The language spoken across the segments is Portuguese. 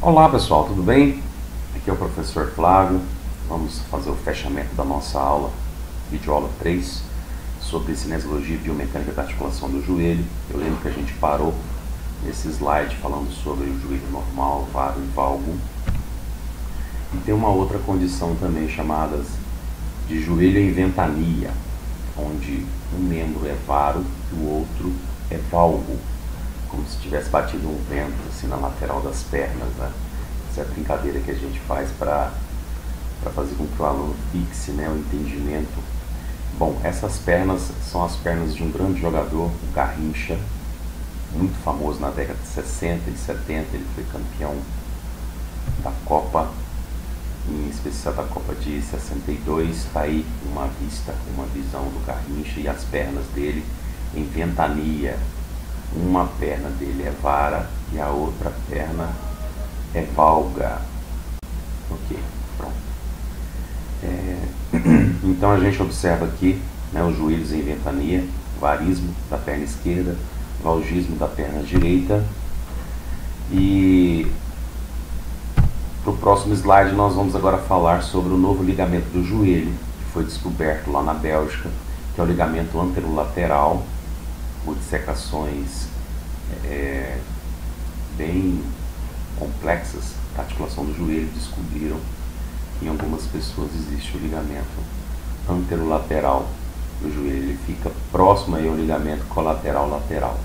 Olá pessoal, tudo bem? Aqui é o professor Flávio. Vamos fazer o fechamento da nossa aula, videoaula 3, sobre cinesiologia e biomecânica da articulação do joelho. Eu lembro que a gente parou nesse slide falando sobre o joelho normal, varo e valgo. E tem uma outra condição também chamada de joelho em ventania, onde um membro é varo e o outro é valgo, como se tivesse batido um vento assim na lateral das pernas, né? Essa é a brincadeira que a gente faz para fazer com que o aluno fixe, né, o entendimento. Bom, essas pernas são as pernas de um grande jogador, o Garrincha, muito famoso na década de 60 e 70, ele foi campeão da Copa, em especial da Copa de 62, está aí uma visão do Garrincha e as pernas dele em ventania. Uma perna dele é vara e a outra perna é valga. Ok, pronto. Então a gente observa aqui, né, os joelhos em ventania, varismo da perna esquerda, valgismo da perna direita. E para o próximo slide nós vamos agora falar sobre o novo ligamento do joelho, que foi descoberto lá na Bélgica, que é o ligamento anterolateral, por dissecações bem complexas da articulação do joelho. Descobriram que em algumas pessoas existe o ligamento anterolateral do joelho, ele fica próximo aí ao ligamento colateral lateral,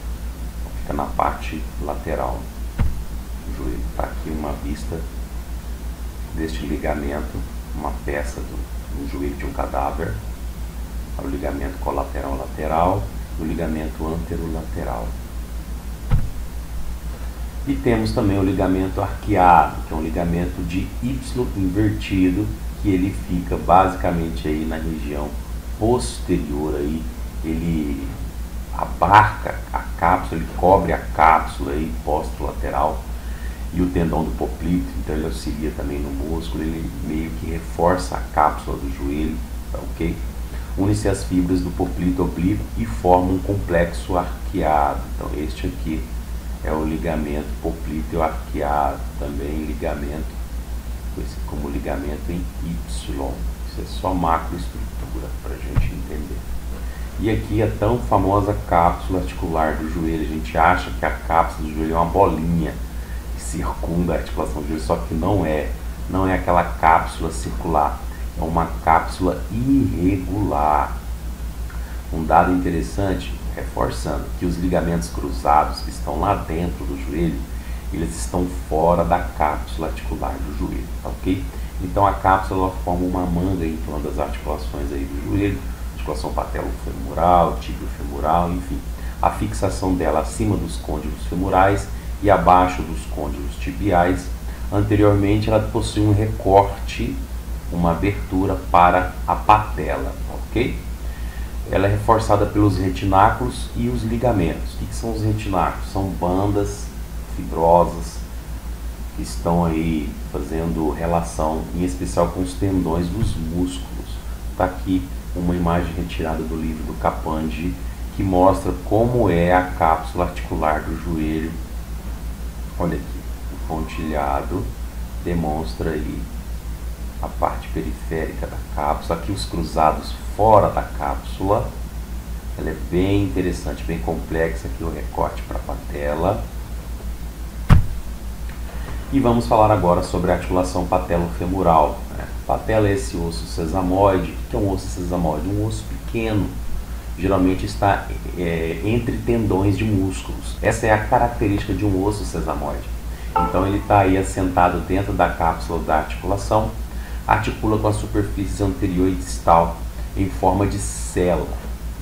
fica na parte lateral do joelho. Está aqui uma vista deste ligamento, uma peça do joelho de um cadáver, o ligamento colateral lateral e o ligamento anterolateral. E temos também o ligamento arqueado, que é um ligamento de Y invertido, que ele fica basicamente aí na região posterior aí, ele abarca a cápsula, ele cobre a cápsula aí posterolateral e o tendão do poplito, então ele auxilia também no músculo, ele meio que reforça a cápsula do joelho, tá ok? Une-se as fibras do poplito oblíquo e forma um complexo arqueado. Então este aqui é o ligamento poplíteo arqueado, também ligamento, conhecido como ligamento em Y. Isso é só macroestrutura para a gente entender. E aqui a tão famosa cápsula articular do joelho. A gente acha que a cápsula do joelho é uma bolinha que circunda a articulação do joelho, só que não é aquela cápsula circular, é uma cápsula irregular. Um dado interessante, reforçando, que os ligamentos cruzados que estão lá dentro do joelho, eles estão fora da cápsula articular do joelho, tá ok? Então a cápsula forma uma manga em torno das articulações aí do joelho, articulação patelofemoral, tibiofemoral, enfim. A fixação dela acima dos côndilos femorais e abaixo dos côndilos tibiais. Anteriormente ela possui um recorte, uma abertura para a patela, ok? Ela é reforçada pelos retináculos e os ligamentos. O que são os retináculos? São bandas fibrosas que estão aí fazendo relação, em especial com os tendões dos músculos. Está aqui uma imagem retirada do livro do Capandi, que mostra como é a cápsula articular do joelho. Olha aqui, o pontilhado demonstra aí a parte periférica da cápsula, aqui os cruzados fora da cápsula. Ela é bem interessante, bem complexa, aqui o recorte para a patela. E vamos falar agora sobre a articulação patelofemoral, né? Patela é esse osso sesamoide. O que é um osso sesamoide? Um osso pequeno, geralmente está entre tendões de músculos. Essa é a característica de um osso sesamoide. Então ele está aí assentado dentro da cápsula da articulação, articula com a superfície anterior e distal em forma de cela,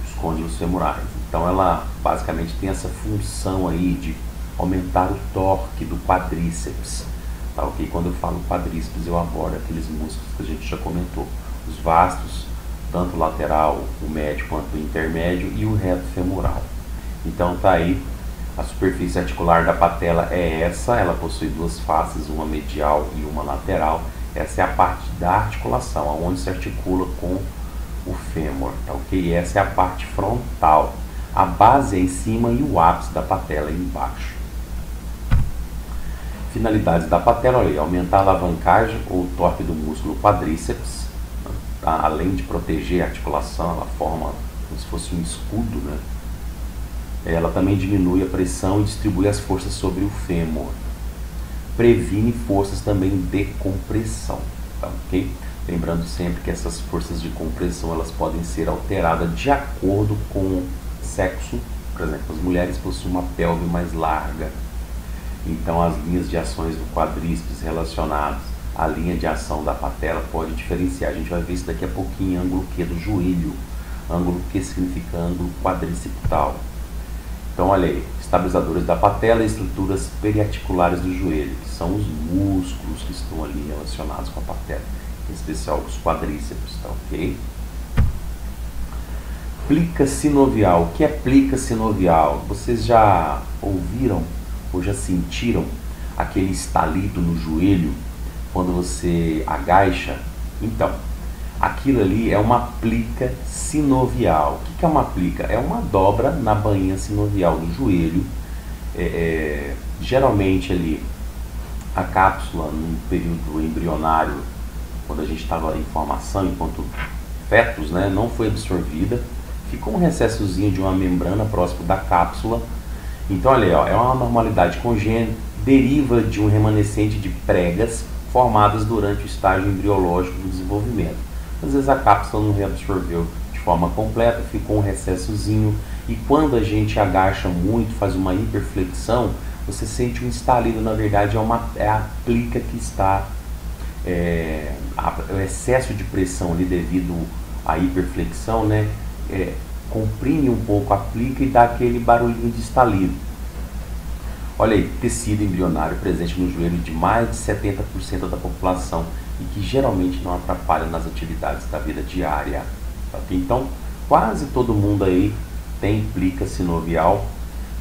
os côndilos femorais. Então ela basicamente tem essa função aí de aumentar o torque do quadríceps, tá ok? Quando eu falo quadríceps eu abordo aqueles músculos que a gente já comentou, os vastos, tanto o lateral, o médio quanto o intermédio e o reto femoral. Então tá aí, a superfície articular da patela é essa, ela possui duas faces, uma medial e uma lateral. Essa é a parte da articulação, onde se articula com o fêmur, tá ok? E essa é a parte frontal. A base é em cima e o ápice da patela é embaixo. Finalidades da patela, olha aí, aumentar a alavancagem ou torque do músculo quadríceps, tá? Além de proteger a articulação, ela forma como se fosse um escudo, né? Ela também diminui a pressão e distribui as forças sobre o fêmur. Previne forças também de compressão, tá, ok? Lembrando sempre que essas forças de compressão elas podem ser alteradas de acordo com o sexo. Por exemplo, as mulheres possuem uma pelve mais larga, então as linhas de ações do quadríceps relacionadas à linha de ação da patela pode diferenciar. A gente vai ver isso daqui a pouquinho, ângulo Q do joelho, ângulo Q significa ângulo quadricipital. Então, olha aí, estabilizadores da patela e estruturas periarticulares do joelho, que são os músculos que estão ali relacionados com a patela, em especial os quadríceps, tá ok? Plica sinovial. O que é plica sinovial? Vocês já ouviram ou já sentiram aquele estalido no joelho quando você agacha? Então, aquilo ali é uma plica sinovial. O que é uma plica? É uma dobra na bainha sinovial do joelho. Geralmente ali a cápsula no período embrionário, quando a gente estava em formação, enquanto fetos, né, não foi absorvida, ficou um recessozinho de uma membrana próximo da cápsula. Então, olha aí, ó, é uma anormalidade congênita, deriva de um remanescente de pregas formadas durante o estágio embriológico do desenvolvimento. Às vezes a cápsula não reabsorveu de forma completa, ficou um recessozinho, e quando a gente agacha muito, faz uma hiperflexão, você sente um estalido. Na verdade é a plica que está, o excesso de pressão ali devido à hiperflexão, né, comprime um pouco a plica e dá aquele barulhinho de estalido. Olha aí, tecido embrionário presente no joelho de mais de 70% da população e que geralmente não atrapalha nas atividades da vida diária. Então, quase todo mundo aí tem plica sinovial.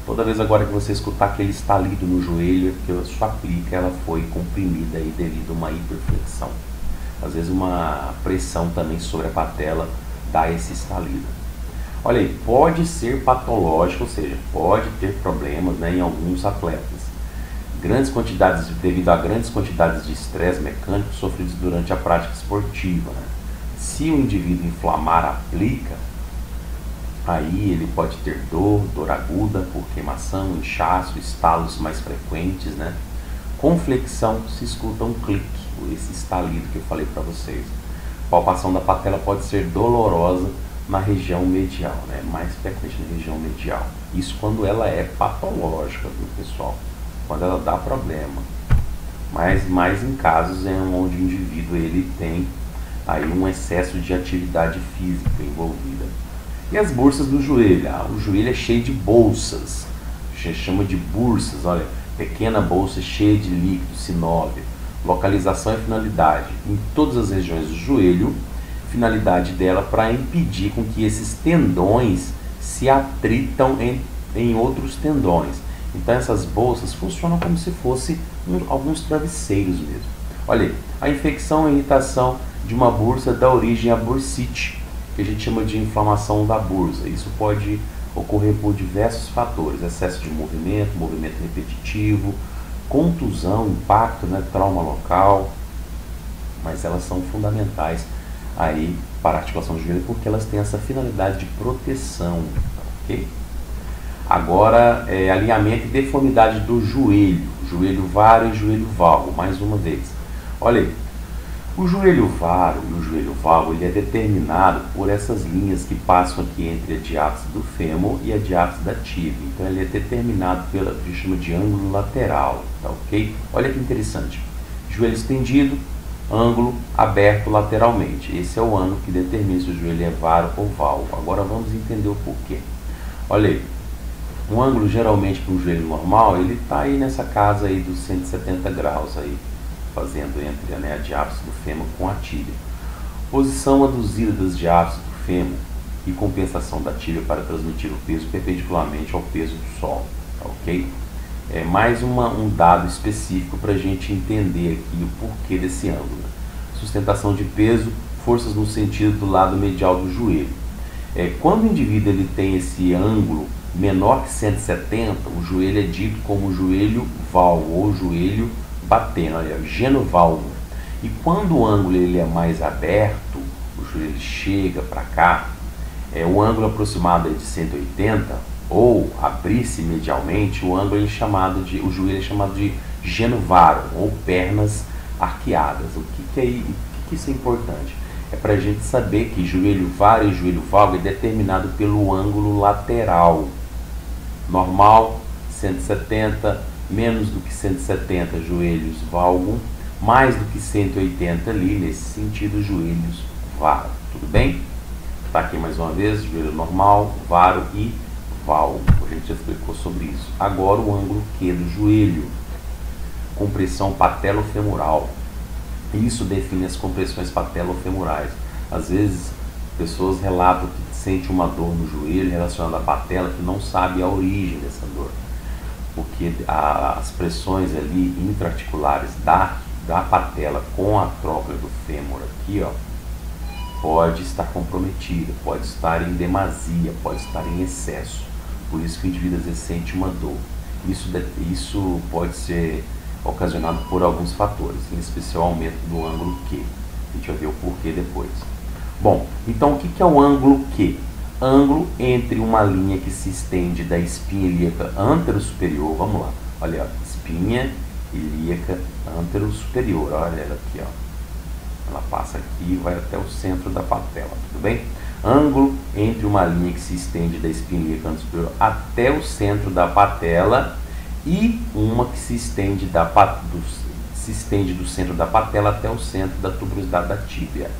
Toda vez agora que você escutar aquele estalido no joelho, é porque a sua plica ela foi comprimida aí devido a uma hiperflexão. Às vezes uma pressão também sobre a patela dá esse estalido. Olha aí, pode ser patológico, ou seja, pode ter problemas, né, em alguns atletas. Devido a grandes quantidades de estresse mecânico sofridos durante a prática esportiva, né? Se o indivíduo inflamar a plica, aí ele pode ter dor aguda por queimação, inchaço, estalos mais frequentes, né? Com flexão se escuta um clique, esse estalido que eu falei para vocês. Palpação da patela pode ser dolorosa na região medial, né? Mais frequente na região medial. Isso quando ela é patológica, viu, pessoal? Quando ela dá problema. Mas mais em casos onde o indivíduo ele tem aí um excesso de atividade física envolvida. E as bursas do joelho? O joelho é cheio de bolsas, a gente chama de bursas, olha, pequena bolsa cheia de líquido sinóvio. Localização e finalidade: em todas as regiões do joelho, finalidade dela para impedir com que esses tendões se atritam em outros tendões. Então essas bolsas funcionam como se fossem alguns travesseiros mesmo. Olha aí, a infecção e irritação de uma bursa dá origem à bursite, que a gente chama de inflamação da bursa. Isso pode ocorrer por diversos fatores: excesso de movimento repetitivo, contusão, impacto, né, trauma local, mas elas são fundamentais aí para a articulação do joelho porque elas têm essa finalidade de proteção, ok? Agora, alinhamento e deformidade do joelho varo e joelho valgo, mais uma vez. Olha aí, o joelho varo e o joelho valgo ele é determinado por essas linhas que passam aqui entre a diápse do fêmur e a diápse da tíbia. Então ele é determinado pela, a gente chama de ângulo lateral, tá ok? Olha que interessante, joelho estendido, ângulo aberto lateralmente. Esse é o ângulo que determina se o joelho é varo ou valgo. Agora vamos entender o porquê. Olha aí, um ângulo geralmente para um joelho normal, ele está aí nessa casa aí dos 170 graus aí, fazendo entre, né, a diápse do fêmur com a tíbia. Posição aduzida das diápses do fêmur e compensação da tíbia para transmitir o peso perpendicularmente ao peso do solo, tá ok? É mais um dado específico para a gente entender aqui o porquê desse ângulo. Sustentação de peso, forças no sentido do lado medial do joelho. Quando o indivíduo ele tem esse ângulo menor que 170, o joelho é dito como joelho valgo ou joelho batendo, olha, genovalgo. E quando o ângulo ele é mais aberto, o joelho chega para cá, o ângulo aproximado de 180, ou abrir-se medialmente, o ângulo o joelho é chamado de genovarum, ou pernas arqueadas. O que isso é importante? É para a gente saber que joelho varo e joelho valgo é determinado pelo ângulo lateral. Normal, 170, menos do que 170, joelhos valgo, mais do que 180 ali, nesse sentido, joelhos varo. Tudo bem? Está aqui mais uma vez, joelho normal, varo e valgo. A gente já explicou sobre isso. Agora o ângulo Q do joelho. Compressão patelofemoral. Isso define as compressões patelofemorais. Às vezes, pessoas relatam que sente uma dor no joelho relacionada à patela, que não sabe a origem dessa dor. Porque as pressões ali intraarticulares da patela com a tróclea do fêmur aqui, ó, pode estar comprometida, pode estar em demasia, pode estar em excesso. Por isso que o indivíduo às vezes sente uma dor. Isso pode ser ocasionado por alguns fatores, em especial o aumento do ângulo Q. A gente vai ver o porquê depois. Bom, então o que é o ângulo Q? Ângulo entre uma linha que se estende da espinha ilíaca antero-superior, vamos lá, olha, ó, espinha ilíaca antero-superior, olha ela aqui, ó. Ela passa aqui e vai até o centro da patela, tudo bem? Ângulo entre uma linha que se estende da espinha ilíaca antero-superior até o centro da patela e uma que se estende do centro da patela até o centro da tuberosidade da tíbia.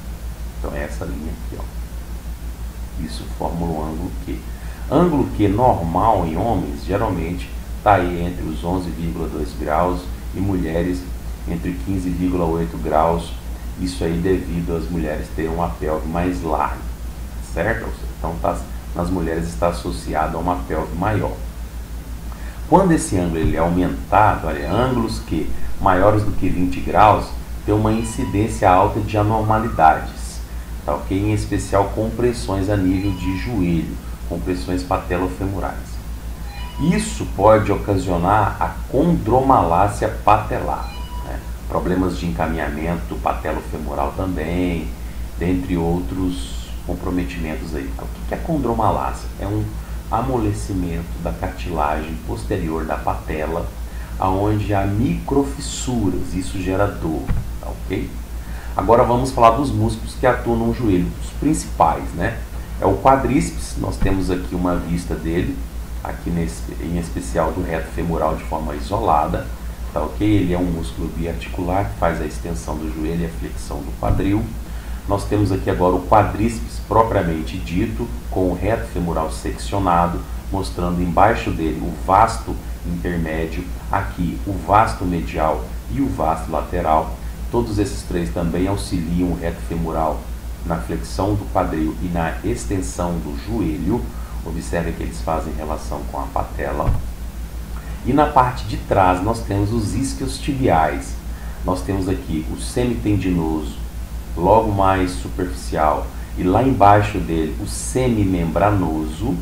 Então é essa linha aqui, ó. Isso forma o ângulo Q. Ângulo Q normal em homens geralmente está aí entre os 11,2 graus e mulheres entre 15,8 graus. Isso aí devido às mulheres terem uma pelve mais larga, certo? Então nas mulheres está associado a uma pelve maior. Quando esse ângulo ele é aumentado, olha, ângulos Q maiores do que 20 graus tem uma incidência alta de anormalidades, tá, ok? Em especial compressões a nível de joelho, compressões patelofemorais. Isso pode ocasionar a condromalácia patelar, né? Problemas de encaminhamento patelofemoral também, dentre outros comprometimentos aí. O que é condromalácia? É um amolecimento da cartilagem posterior da patela, aonde há microfissuras, isso gera dor, tá, ok? Agora vamos falar dos músculos que atuam no joelho, os principais, né? É o quadríceps, nós temos aqui uma vista dele, aqui em especial do reto femoral de forma isolada, tá, ok? Ele é um músculo biarticular que faz a extensão do joelho e a flexão do quadril. Nós temos aqui agora o quadríceps propriamente dito, com o reto femoral seccionado, mostrando embaixo dele o vasto intermédio, aqui o vasto medial e o vasto lateral. Todos esses três também auxiliam o reto femoral na flexão do quadril e na extensão do joelho. Observe que eles fazem relação com a patela. E na parte de trás nós temos os isquios tibiais. Nós temos aqui o semitendinoso, logo mais superficial, e lá embaixo dele o semimembranoso,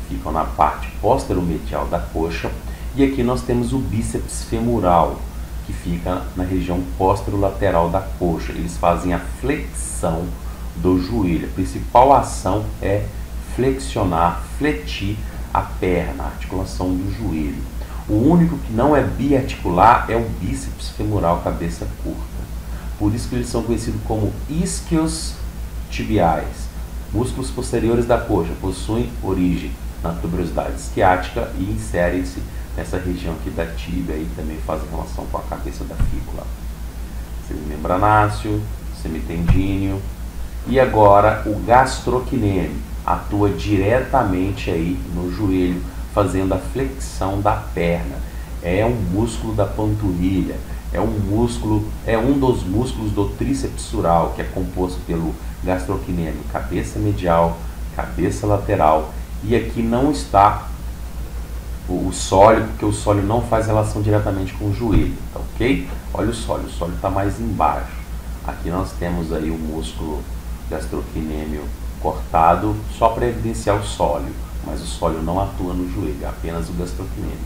ficam na parte posteromedial da coxa, e aqui nós temos o bíceps femoral, que fica na região posterolateral da coxa. Eles fazem a flexão do joelho. A principal ação é flexionar, fletir a perna, a articulação do joelho. O único que não é biarticular é o bíceps femoral, cabeça curta. Por isso que eles são conhecidos como isquios tibiais. Músculos posteriores da coxa possuem origem na tuberosidade isquiática e inserem-se nessa região aqui da tíbia e também fazem relação com a cabeça da fíbula. Semimembranáceo, semitendíneo. E agora o gastrocnêmio atua diretamente aí no joelho, fazendo a flexão da perna. É um músculo da panturrilha. É um dos músculos do tríceps sural, que é composto pelo gastrocnêmio, cabeça medial, cabeça lateral. E aqui não está o sólio, porque o sólio não faz relação diretamente com o joelho, tá, ok? Olha o sólio está mais embaixo. Aqui nós temos aí o músculo gastrocnêmio cortado, só para evidenciar o sólio, mas o sólio não atua no joelho, é apenas o gastrocnêmio.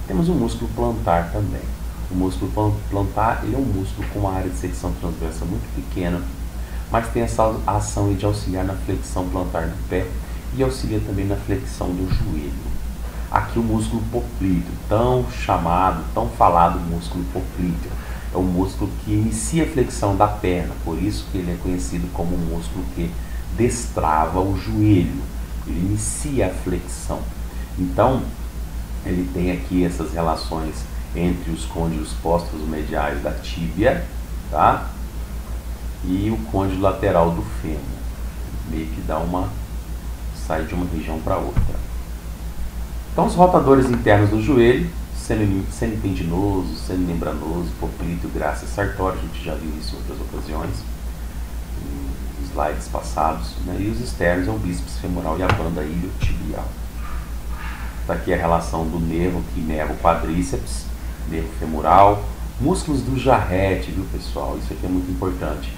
Temos o músculo plantar também. O músculo plantar, ele é um músculo com uma área de secção transversa muito pequena, mas tem essa ação de auxiliar na flexão plantar do pé e auxilia também na flexão do joelho. Aqui o músculo poplíteo, tão chamado, tão falado músculo poplíteo, é o músculo que inicia a flexão da perna, por isso que ele é conhecido como um músculo que destrava o joelho, ele inicia a flexão. Então, ele tem aqui essas relações entre os côndilos pósteros mediais da tíbia, tá? E o côndilo lateral do fêmur, meio que sai de uma região para outra. Então, os rotadores internos do joelho, semipendinoso, semimembranoso, poplíteo, grácil, sartório, a gente já viu isso em outras ocasiões, em slides passados, né? E os externos é o bíceps femoral e a banda iliotibial. Está aqui a relação do nervo que inerva o quadríceps, nervo femoral, músculos do jarrete, viu pessoal? Isso aqui é muito importante.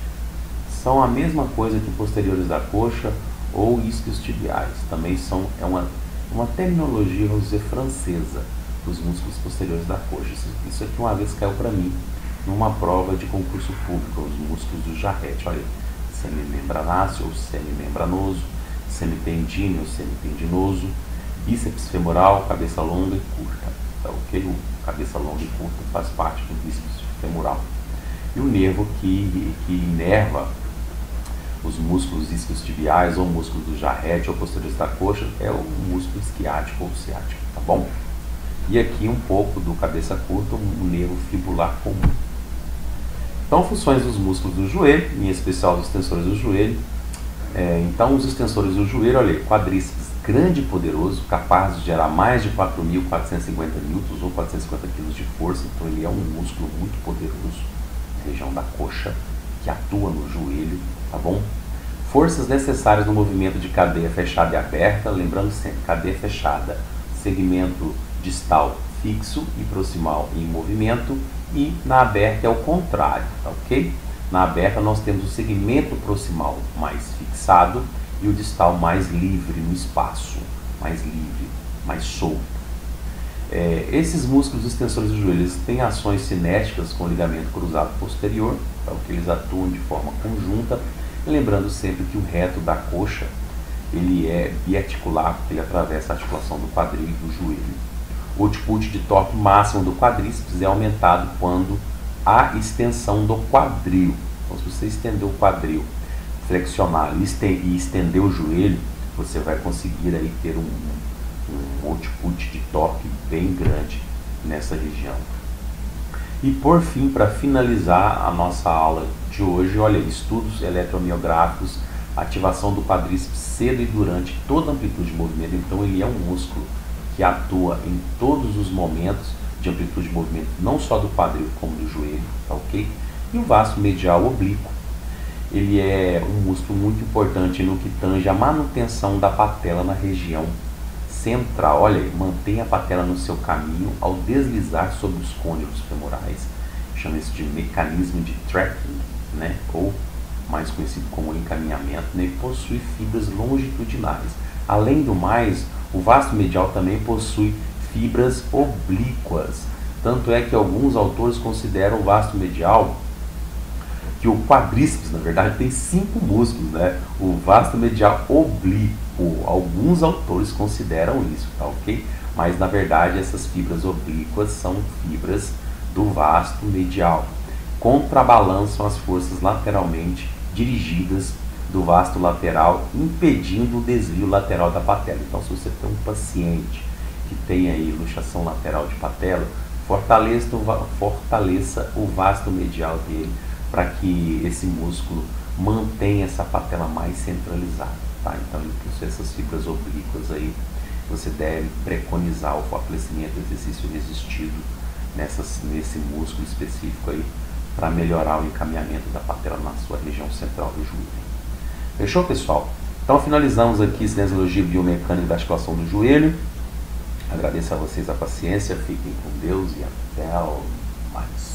São a mesma coisa que posteriores da coxa ou isquiotibiais. Também é uma terminologia, vamos dizer, francesa, dos músculos posteriores da coxa. Isso aqui uma vez caiu para mim numa prova de concurso público, os músculos do jarrete. Olha aí, semimembranáceo ou semimembranoso, semipendíneo ou semipendinoso, bíceps femoral, cabeça longa e curta. Tá, ok? O cabeça longa e curta faz parte do bíceps femoral. E o nervo que inerva os músculos isquiotibiais ou músculos do jarrete ou posteriores da coxa é o músculo isquiático ou ciático, tá bom? E aqui um pouco do cabeça curta, o nervo fibular comum. Então, funções dos músculos do joelho, em especial dos extensores do joelho. Então, os extensores do joelho, olha aí, quadríceps grande e poderoso, capaz de gerar mais de 4.450 newtons ou 450 kg de força. Então, ele é um músculo muito poderoso, na região da coxa, que atua no joelho, tá bom? Forças necessárias no movimento de cadeia fechada e aberta, lembrando sempre, cadeia fechada, segmento distal fixo e proximal em movimento, e na aberta é o contrário, tá ok? Na aberta nós temos o segmento proximal mais fixado e o distal mais livre no espaço, mais livre, mais solto. Esses músculos extensores do joelho têm ações cinéticas com o ligamento cruzado posterior, tá, que eles atuam de forma conjunta, e lembrando sempre que o reto da coxa ele é biarticular, porque ele atravessa a articulação do quadril e do joelho. O output de torque máximo do quadríceps é aumentado quando há extensão do quadril. Então, se você estender o quadril, flexionar e estender o joelho, você vai conseguir aí ter um output de torque bem grande nessa região. E por fim, para finalizar a nossa aula de hoje, olha, estudos eletromiográficos, ativação do quadríceps cedo e durante toda a amplitude de movimento. Então ele é um músculo que atua em todos os momentos de amplitude de movimento, não só do quadril como do joelho, tá ok? E o vasto medial oblíquo, ele é um músculo muito importante no que tange a manutenção da patela na região central. Olha aí, mantém a patela no seu caminho ao deslizar sobre os côndilos femorais. Chama isso de mecanismo de tracking, né? Ou mais conhecido como encaminhamento, né? E possui fibras longitudinais. Além do mais, o vasto medial também possui fibras oblíquas. Tanto é que alguns autores consideram o vasto medial, que o quadríceps, na verdade, tem 5 músculos, né? O vasto medial oblíquo, alguns autores consideram isso, tá ok? Mas, na verdade, essas fibras oblíquas são fibras do vasto medial. Contrabalançam as forças lateralmente dirigidas do vasto lateral, impedindo o desvio lateral da patela. Então, se você tem um paciente que tem aí luxação lateral de patela, fortaleça o vasto medial dele para que esse músculo mantenha essa patela mais centralizada, tá? Então, ele possui essas fibras oblíquas aí, você deve preconizar o fortalecimento do exercício resistido nesse músculo específico aí, para melhorar o encaminhamento da patela na sua região central do joelho. Fechou, pessoal? Então finalizamos aqui cinesiologia biomecânica da articulação do joelho. Agradeço a vocês a paciência, fiquem com Deus e até mais.